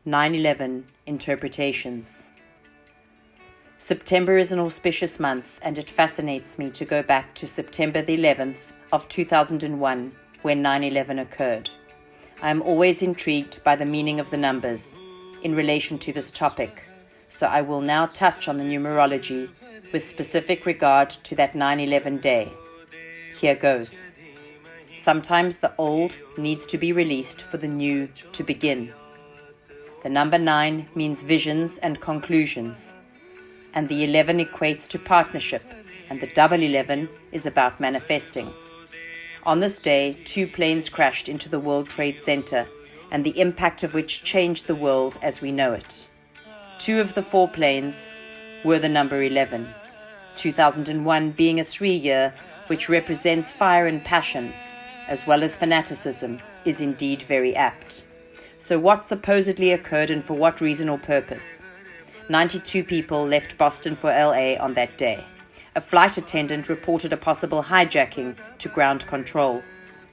9/11 Interpretations. September is an auspicious month, and it fascinates me to go back to September the 11th of 2001 when 9/11 occurred. I am always intrigued by the meaning of the numbers in relation to this topic, so I will now touch on the numerology with specific regard to that 9/11 day. Here goes. Sometimes the old needs to be released for the new to begin. The number 9 means visions and conclusions, and the 11 equates to partnership, and the double 11 is about manifesting. On this day, 2 planes crashed into the World Trade Center, and the impact of which changed the world as we know it. 2 of the 4 planes were the number 11, 2001 being a 3-year which represents fire and passion, as well as fanaticism, is indeed very apt. So what supposedly occurred, and for what reason or purpose? 92 people left Boston for LA on that day. A flight attendant reported a possible hijacking to ground control.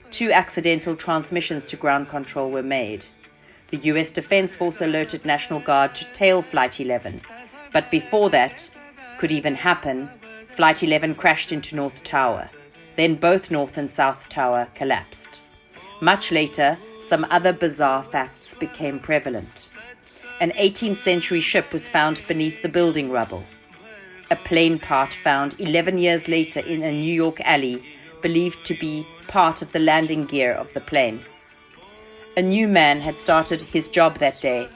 2 accidental transmissions to ground control were made. The US Defense Force alerted National Guard to tail Flight 11. But before that could even happen, Flight 11 crashed into North Tower. Then both North and South Tower collapsed. Much later, some other bizarre facts became prevalent. An 18th century ship was found beneath the building rubble. A plane part found 11 years later in a New York alley, believed to be part of the landing gear of the plane. A new man had started his job that day.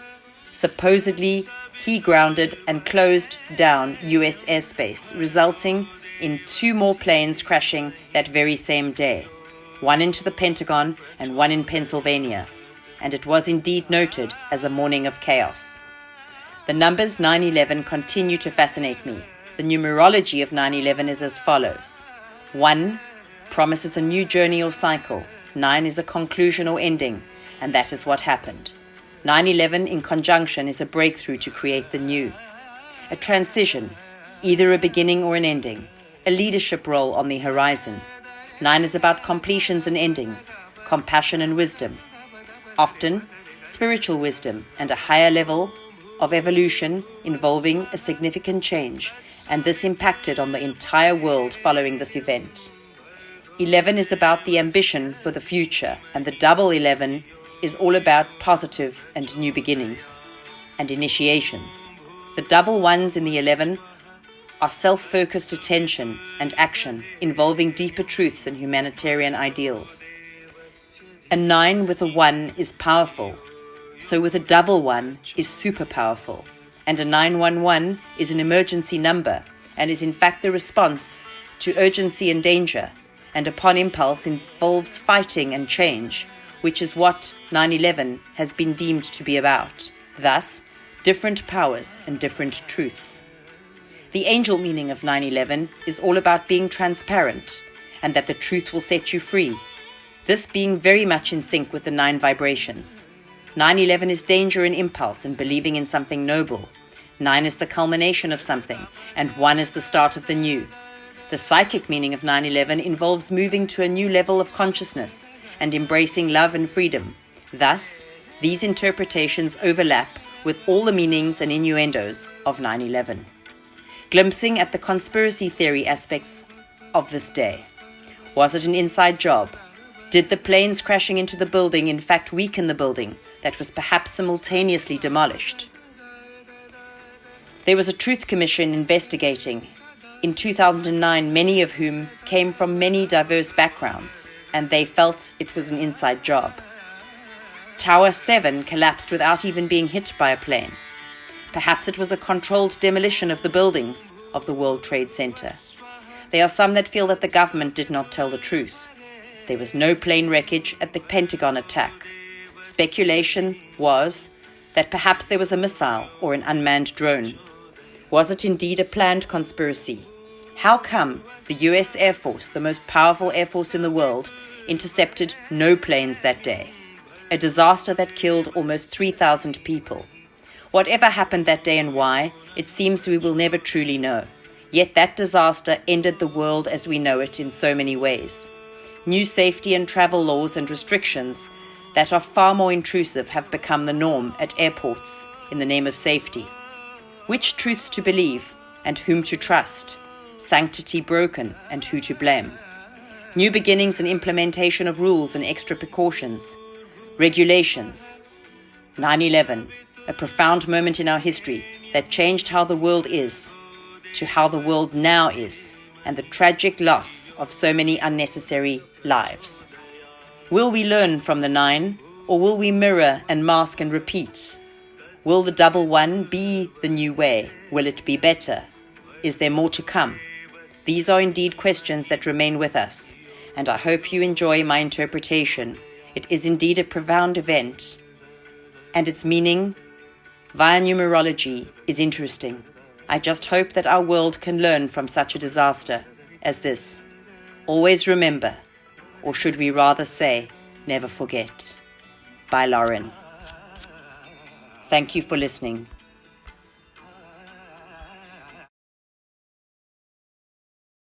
Supposedly, he grounded and closed down US airspace, resulting in 2 more planes crashing that very same day, 1 into the Pentagon and 1 in Pennsylvania, and it was indeed noted as a morning of chaos. The numbers 9/11 continue to fascinate me. The numerology of 9/11 is as follows. 1 promises a new journey or cycle. 9 is a conclusion or ending, and that is what happened. 9/11 in conjunction is a breakthrough to create the new. A transition, either a beginning or an ending. A leadership role on the horizon. 9 is about completions and endings, compassion and wisdom. Often, spiritual wisdom and a higher level of evolution involving a significant change, and this impacted on the entire world following this event. 11 is about the ambition for the future, and the double 11 is all about positive and new beginnings and initiations. The double ones in the 11 are self-focused attention and action involving deeper truths and humanitarian ideals. A 9 with a 1 is powerful, so with a double 1 is super powerful, and a 911 is an emergency number and is in fact the response to urgency and danger, and upon impulse involves fighting and change, which is what 9/11 has been deemed to be about. Thus, different powers and different truths. The angel meaning of 9/11 is all about being transparent, and that the truth will set you free. This being very much in sync with the 9 vibrations. 9/11 is danger and impulse and believing in something noble. 9 is the culmination of something, and 1 is the start of the new. The psychic meaning of 9/11 involves moving to a new level of consciousness and embracing love and freedom. Thus, these interpretations overlap with all the meanings and innuendos of 9/11. Glimpsing at the conspiracy theory aspects of this day. Was it an inside job? Did the planes crashing into the building in fact weaken the building that was perhaps simultaneously demolished? There was a truth commission investigating in 2009, many of whom came from many diverse backgrounds, and they felt it was an inside job. Tower 7 collapsed without even being hit by a plane. Perhaps it was a controlled demolition of the buildings of the World Trade Center. There are some that feel that the government did not tell the truth. There was no plane wreckage at the Pentagon attack. Speculation was that perhaps there was a missile or an unmanned drone. Was it indeed a planned conspiracy? How come the US Air Force, the most powerful air force in the world, intercepted no planes that day? A disaster that killed almost 3,000 people. Whatever happened that day and why, it seems we will never truly know. Yet that disaster ended the world as we know it in so many ways. New safety and travel laws and restrictions that are far more intrusive have become the norm at airports in the name of safety. Which truths to believe and whom to trust? Sanctity broken and who to blame? New beginnings and implementation of rules and extra precautions. Regulations. 9/11, a profound moment in our history that changed how the world is to how the world now is, and the tragic loss of so many unnecessary lives. Will we learn from the 9, or will we mirror and mask and repeat? Will the double one be the new way? Will it be better? Is there more to come? These are indeed questions that remain with us, and I hope you enjoy my interpretation. It is indeed a profound event, and its meaning via numerology is interesting. I just hope that our world can learn from such a disaster as this. Always remember, or should we rather say, never forget. By Lauren. Thank you for listening.